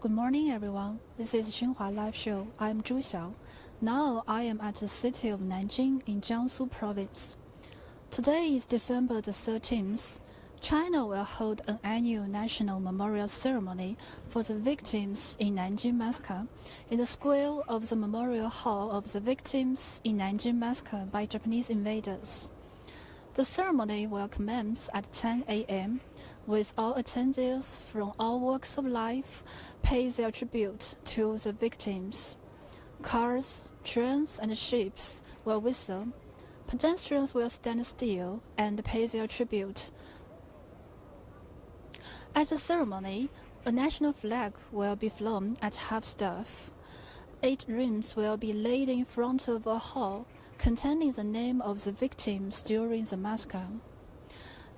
Good morning, everyone. This is Xinhua Live Show. I am Zhu Xiao. Now I am at the city of Nanjing in Jiangsu Province. Today is December the 13th. China will hold an annual national memorial ceremony for the victims in Nanjing Massacre in the square of the Memorial Hall of the Victims in Nanjing Massacre by Japanese invaders. The ceremony will commence at 10 a.m., with all attendees from all walks of life pay their tribute to the victims. Cars, trains, and ships will whistle. Pedestrians will stand still and pay their tribute. At the ceremony, a national flag will be flown at half-staff. 8 rings will be laid in front of a hall containing the name of the victims during the massacre.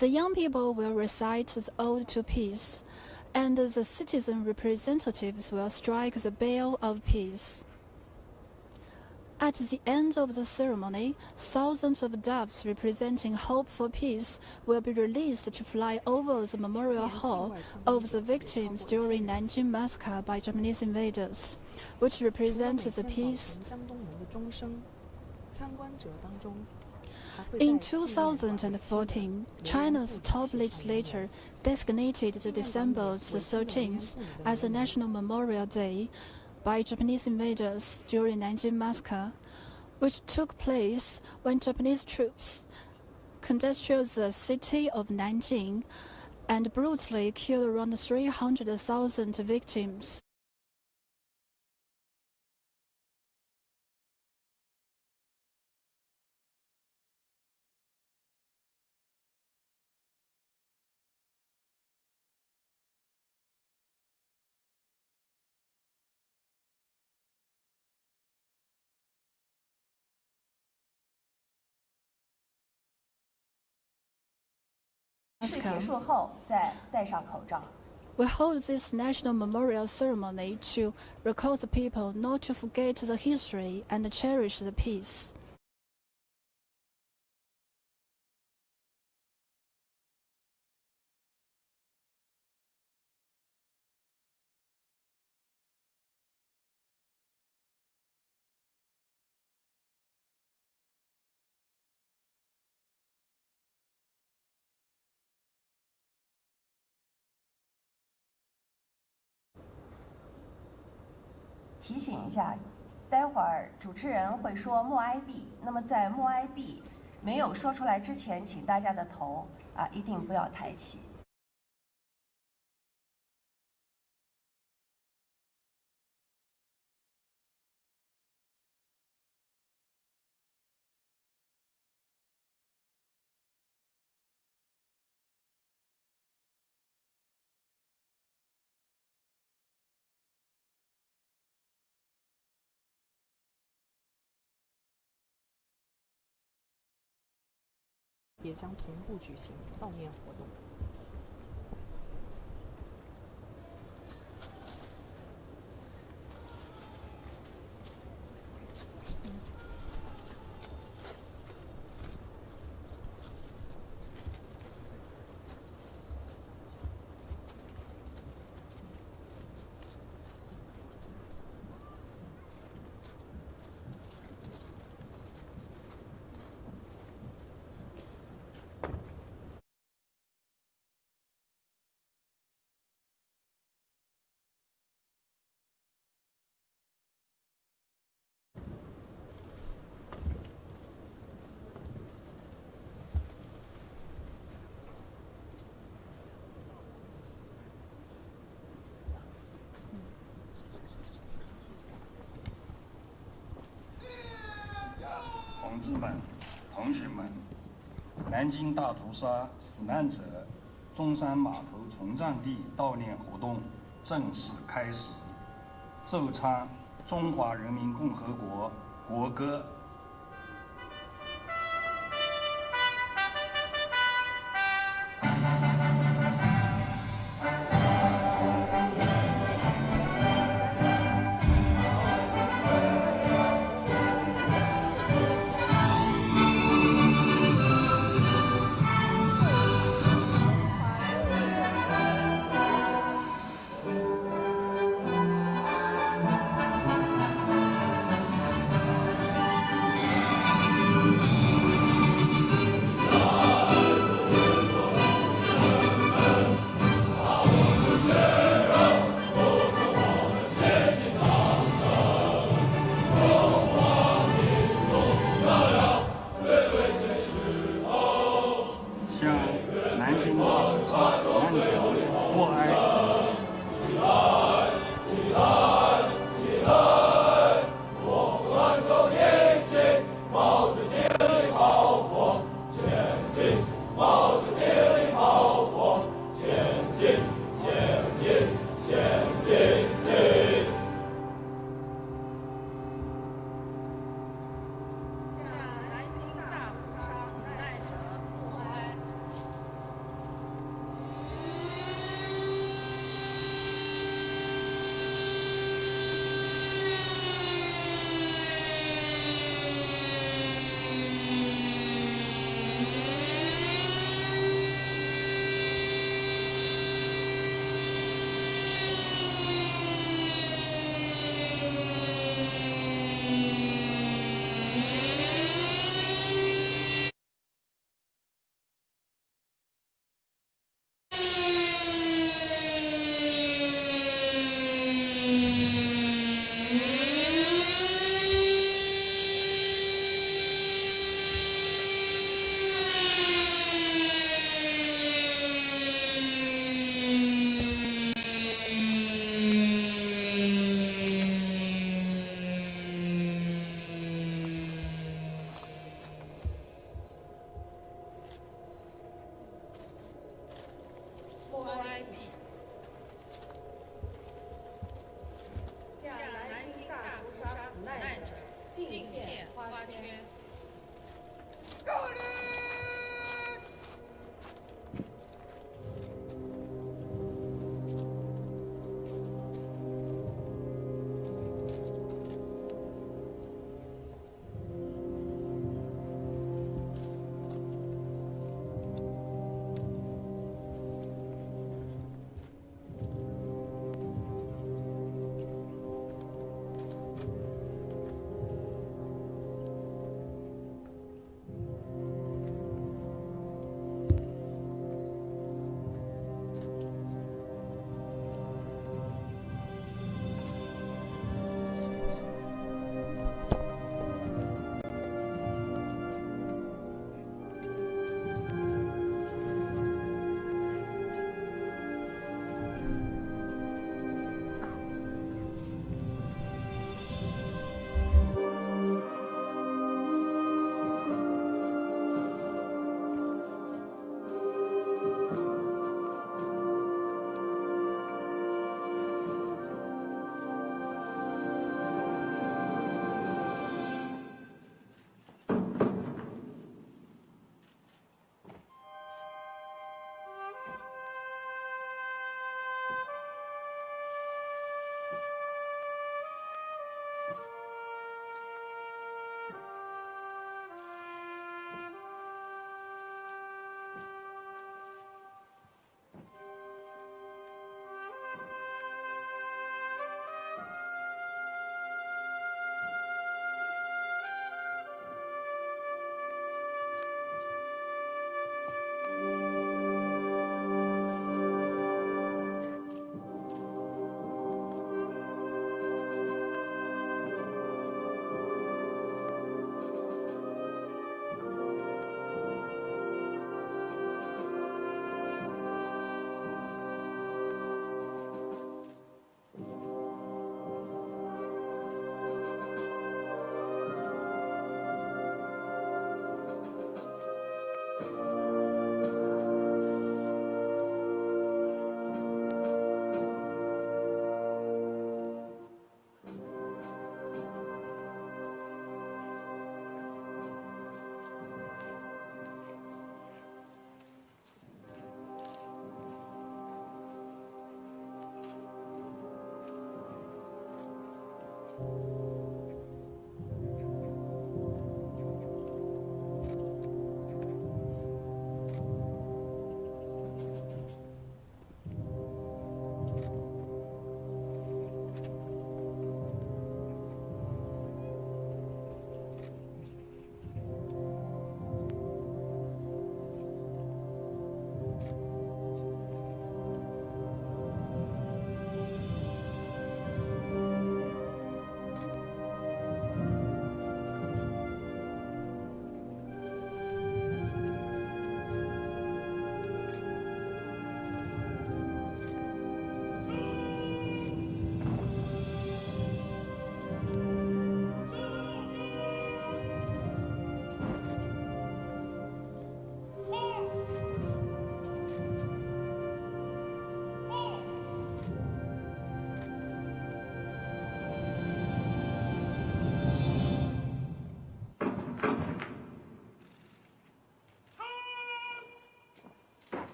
The young people will recite the Ode to Peace, and the citizen representatives will strike the bell of peace. At the end of the ceremony, thousands of doves representing hope for peace will be released to fly over the memorial hall of the victims during Nanjing Massacre by Japanese invaders, which represents the peace. In 2014, China's top legislature designated the December the 13th as a National Memorial Day by Japanese invaders during Nanjing Massacre, which took place when Japanese troops conducted the city of Nanjing and brutally killed around 300,000 victims. We hold this national memorial ceremony to recall the people not to forget the history and cherish the peace.提醒一下，待会儿主持人会说默哀毕，那么在默哀毕没有说出来之前，请大家的头一定不要抬起。也将同步举行悼念活动。同志们、同学们，南京大屠杀死难者中山码头重葬地悼念活动正式开始。奏唱中华人民共和国国歌。敬献花圈。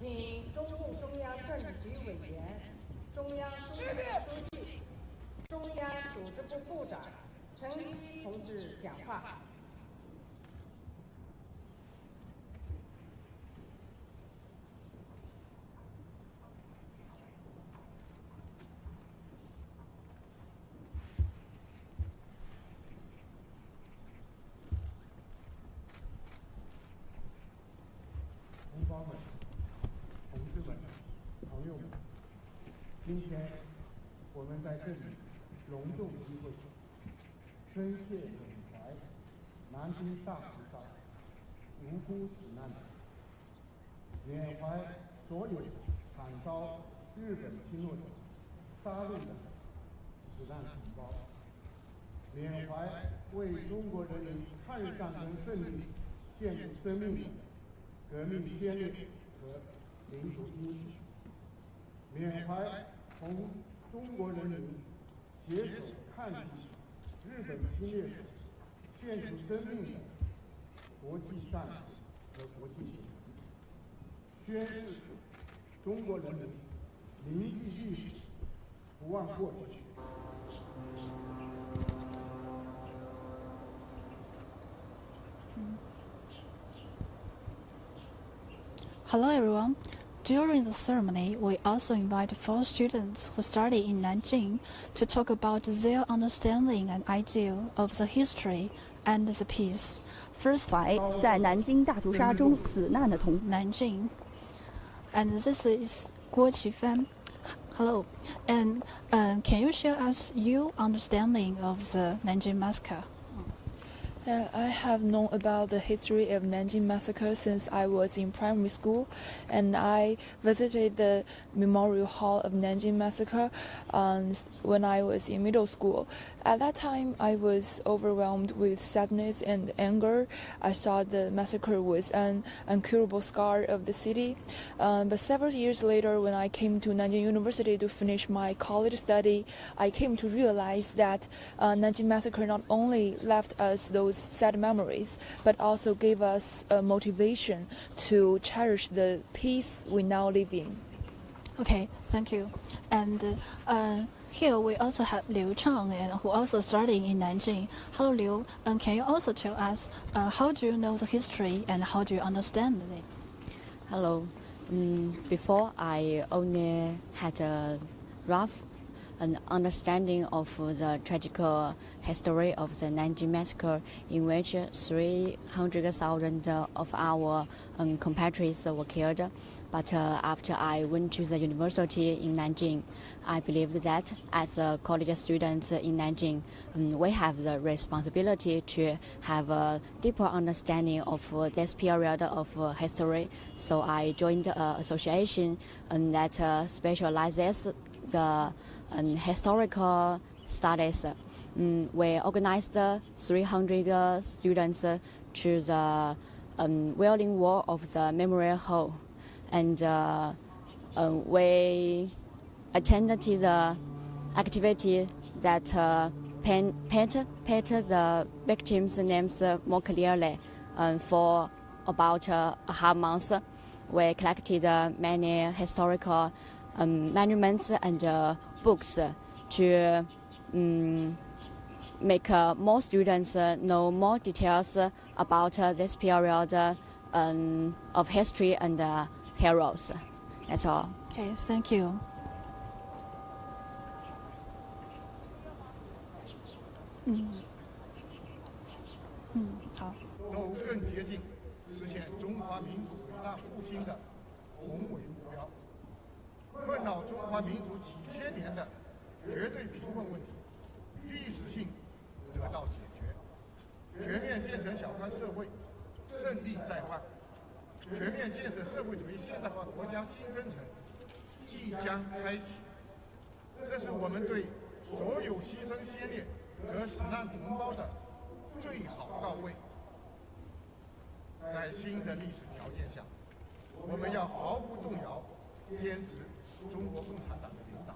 请中共中央政治局委员、中央书记处书记、中央组织部部长陈希同志讲话。同胞们、同志们、朋友们，今天我们在这里隆重集会，深切缅怀南京大屠杀无辜死难者，缅怀所有惨遭日本侵略者杀戮的死难同胞，缅怀为中国人民抗日战争胜利献出生命的革命先烈和民族英雄，缅怀同中国人民携手抗击日本侵略者献出生命的国际战士和国际警员，宣誓中国人民铭记历史，不忘过去。Hello everyone. During the ceremony, we also invite 4 students who study in Nanjing to talk about their understanding and idea of the history and the peace. First, 怀在南京大屠杀中死难的同 Nanjing, and this is Guo Qifan. Hello, and can you share us your understanding of the Nanjing Massacre? I have known about the history of Nanjing Massacre since I was in primary school, and I visited the Memorial Hall of Nanjing Massacre when I was in middle school. At that time, I was overwhelmed with sadness and anger. I thought the massacre was an incurable scar of the city. But several years later, when I came to Nanjing University to finish my college study, I came to realize that Nanjing Massacre not only left us those sad memories, but also gave us a motivation to cherish the peace we now live in. Okay, thank you. And here we also have Liu Chang, who also studying in Nanjing. Hello, Liu. And can you also tell us how do you know the history and how do you understand it? Hello. Before, I only had a rough understanding of the tragic history of the Nanjing Massacre, in which 300,000 of our compatriots were killed. But after I went to the university in Nanjing, I believed that as a college student in Nanjing, we have the responsibility to have a deeper understanding of this period of history. So I joined an association that specializes the historical studies. We organized 300 students to the Wailing Wall of the Memorial Hall, and we attended the activity that paint the victims' names more clearly. For about a half month, we collected many historical monuments and books to make more students know more details about this period of history and heroes. That's all. Okay, thank you. 好。都更接近实现中华民族伟大复兴的宏伟目标。困扰中华民族几千年的绝对贫困问题，历史性得到解决，全面建成小康社会胜利在望，全面建设社会主义现代化国家新征程即将开启。这是我们对所有牺牲先烈和死难同胞的最好告慰。在新的历史条件下，我们要毫不动摇坚持中国共产党的领导，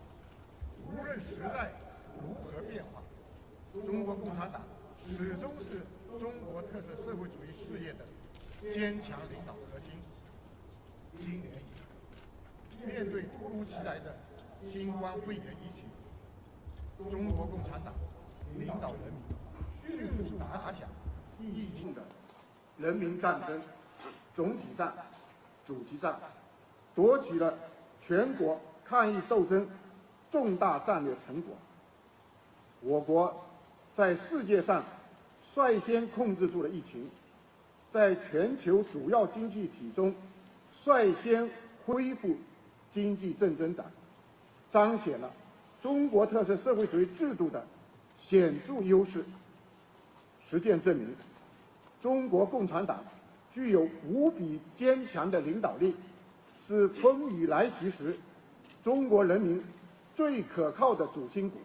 无论时代如何变化，中国共产党始终是中国特色社会主义事业的坚强领导核心。今年以来，面对突如其来的新冠肺炎疫情，中国共产党领导人民迅速打响疫情的人民战争总体战、主题战，夺取了全国抗疫斗争重大战略成果。我国在世界上率先控制住了疫情，在全球主要经济体中率先恢复经济正增长，彰显了中国特色社会主义制度的显著优势。实践证明，中国共产党具有无比坚强的领导力、是风雨来袭时中国人民最可靠的主心骨。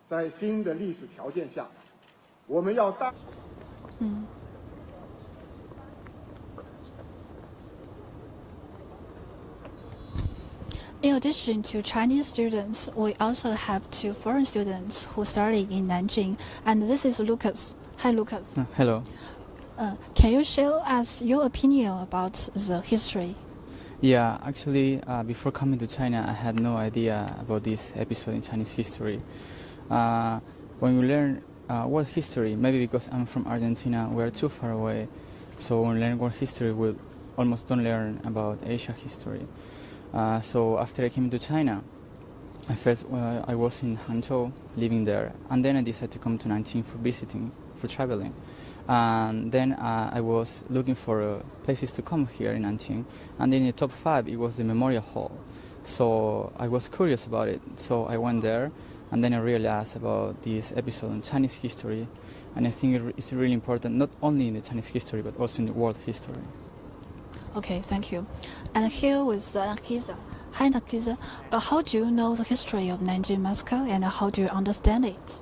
在新的历史条件下，我们要大。In addition to Chinese students, we also have 2 foreign students who study in Nanjing, and this is Lucas. Hi, Lucas. Hello. Can you share us your opinion about the history? Yeah, actually, before coming to China, I had no idea about this episode in Chinese history. When we learn world history, maybe because I'm from Argentina, we're too far away, so when we learn world history, we almost don't learn about Asia history. So after I came to China, I was in Hangzhou, living there, and then I decided to come to Nanjing for visiting, for traveling. And then I was looking for places to come here in Nanjing, and in the top 5 it was the Memorial Hall. So I was curious about it, so I went there, and then I realized about this episode on Chinese history, and I think it's really important, not only in the Chinese history, but also in the world history. Okay, thank you. And here with Nakisa. Hi, Nakisa. How do you know the history of Nanjing Massacre, and how do you understand it?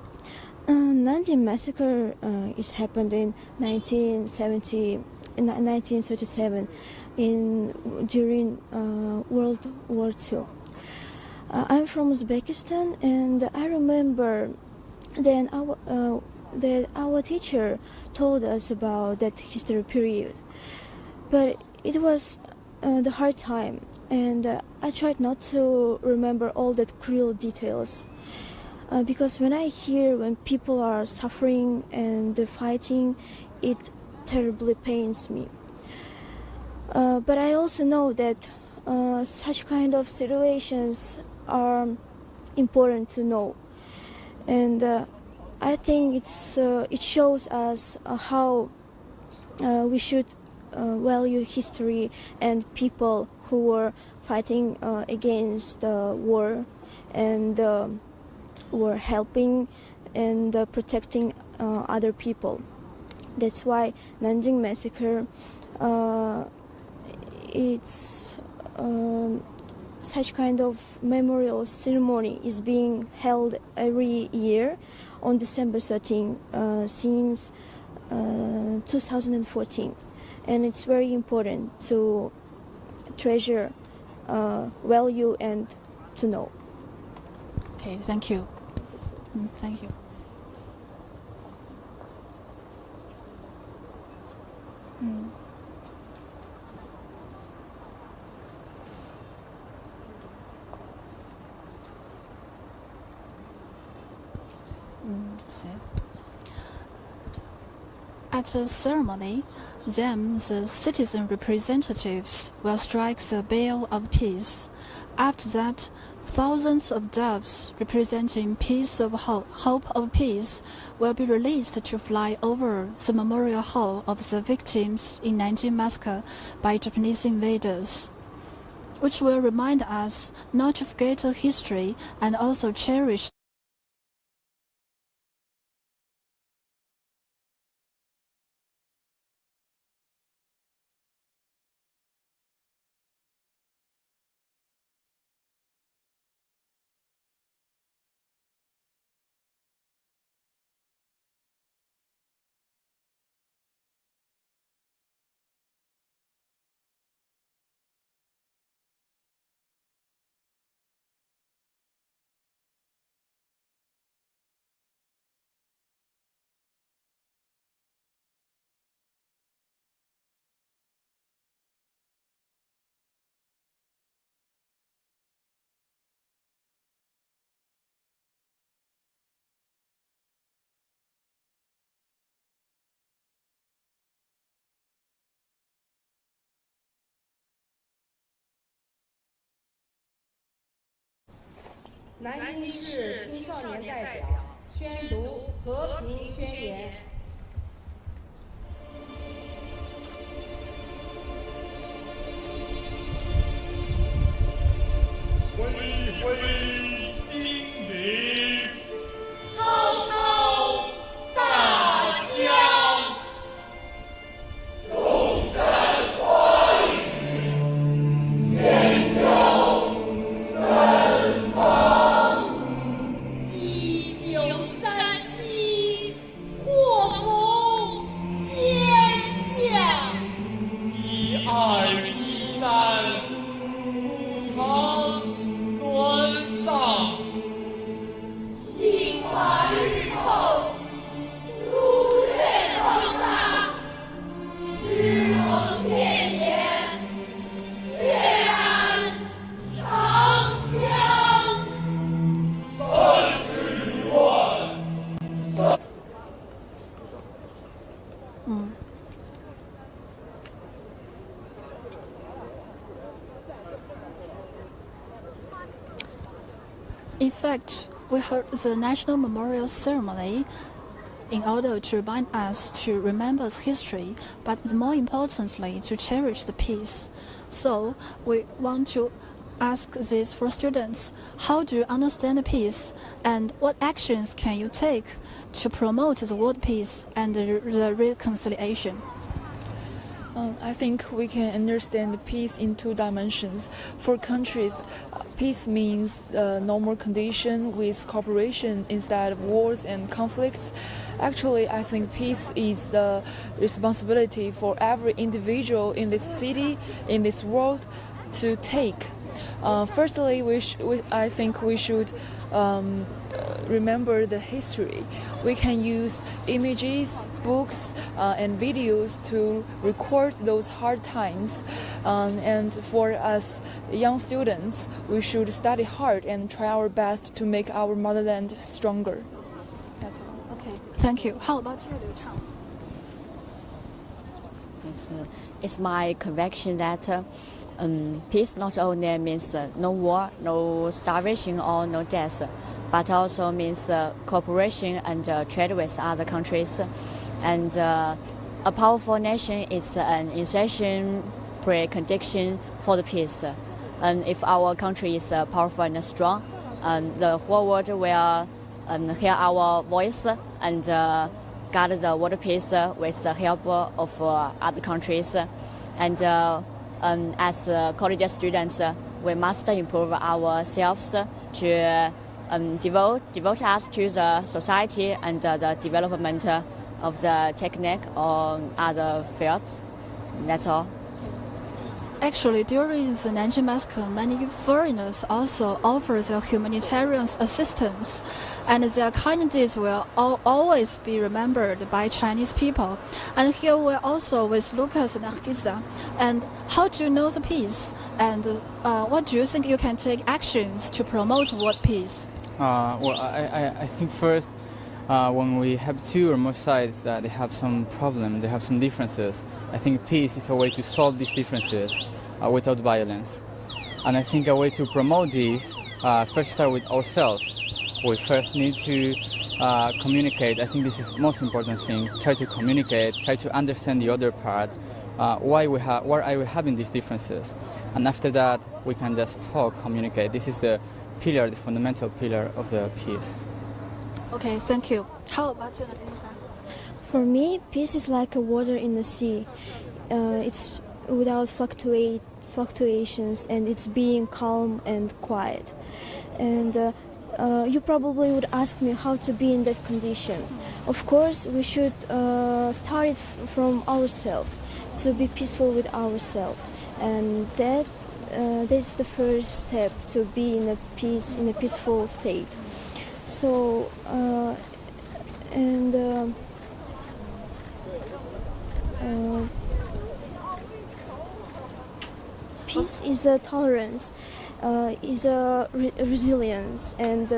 Nanjing Massacre is happened in 1937 during World War II. I'm from Uzbekistan, and I remember then our teacher told us about that history period. But it was the hard time, and I tried not to remember all that cruel details. Because when I hear when people are suffering and fighting, it terribly pains me. But I also know that such kind of situations are important to know, and I think it shows us how we should value history and people who were fighting against the war and were helping and protecting other people. That's why Nanjing Massacre, it's such kind of memorial ceremony is being held every year on December 13 since 2014, and it's very important to treasure, value, and to know. Okay, thank you. Thank you. At the ceremony, the citizen representatives will strike the bell of peace. After that, thousands of doves representing peace of hope of peace will be released to fly over the memorial hall of the victims in Nanjing Massacre by Japanese invaders, which will remind us not to forget history and also cherish南京市青少年代表宣读和平宣言。巍巍金陵，滔滔大江，众山花雨，海一战，古长沦丧。侵华日后，如月光沙，时光遍野，血染长江。31万。In fact, we held the National Memorial Ceremony in order to remind us to remember history, but more importantly, to cherish the peace. So, we want to ask this for students: how do you understand the peace, and what actions can you take to promote the world peace and the reconciliation? I think we can understand peace in two dimensions. For countries, peace means a normal condition with cooperation instead of wars and conflicts. Actually, I think peace is the responsibility for every individual in this city, in this world, to take. Firstly, I think we should remember the history. We can use images, books, and videos to record those hard times. And for us young students, we should study hard and try our best to make our motherland stronger. That's all. Okay, thank you. How about you, Liu Chang? It's my conviction that peace not only means no war, no starvation or no death, but also means cooperation and trade with other countries. And a powerful nation is an essential precondition for the peace. And if our country is powerful and strong, the whole world will hear our voice and guard the world peace with the help of other countries. And as college students, we must improve ourselves to devote us to the society and the development of the technique or other fields. That's all. Actually, during the Nanjing Massacre, many foreigners also offer their humanitarian assistance, and their kind deeds will always be remembered by Chinese people. And here we're also with Lucas and Akiza. And how do you know the peace? And what do you think you can take actions to promote world peace? Well, I think first, when we have two or more sides that they have some problem, they have some differences, I think peace is a way to solve these differences without violence. And I think a way to promote this, first start with ourselves. We first need to communicate. I think this is the most important thing. Try to communicate, try to understand the other part, why are we having these differences. And after that, we can just talk, communicate. This is the pillar, the fundamental pillar of the peace. Okay, thank you. How about you, Lisa? For me, peace is like a water in the sea. It's without fluctuations, and it's being calm and quiet. And you probably would ask me how to be in that condition. Of course, we should start it from ourselves, to be peaceful with ourselves, and that's the first step to be in a peaceful state. So peace is a tolerance, is a resilience, and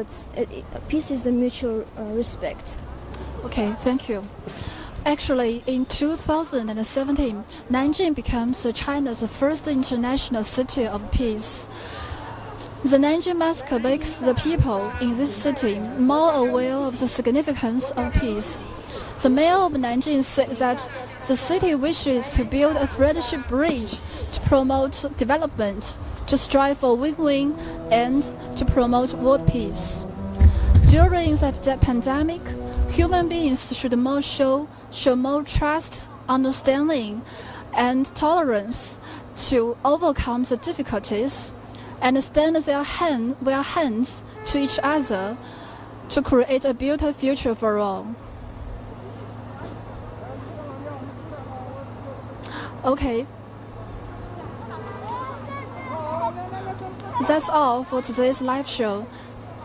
peace is the mutual respect. Okay, thank you. Actually, in 2017, Nanjing becomes China's first international city of peace. The Nanjing Massacre makes the people in this city more aware of the significance of peace. The mayor of Nanjing said that the city wishes to build a friendship bridge to promote development, to strive for win-win, and to promote world peace. During the pandemic, human beings should show more trust, understanding, and tolerance to overcome the difficulties, and stand their hands to each other to create a better future for all. Okay. That's all for today's live show.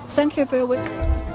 Thank you for your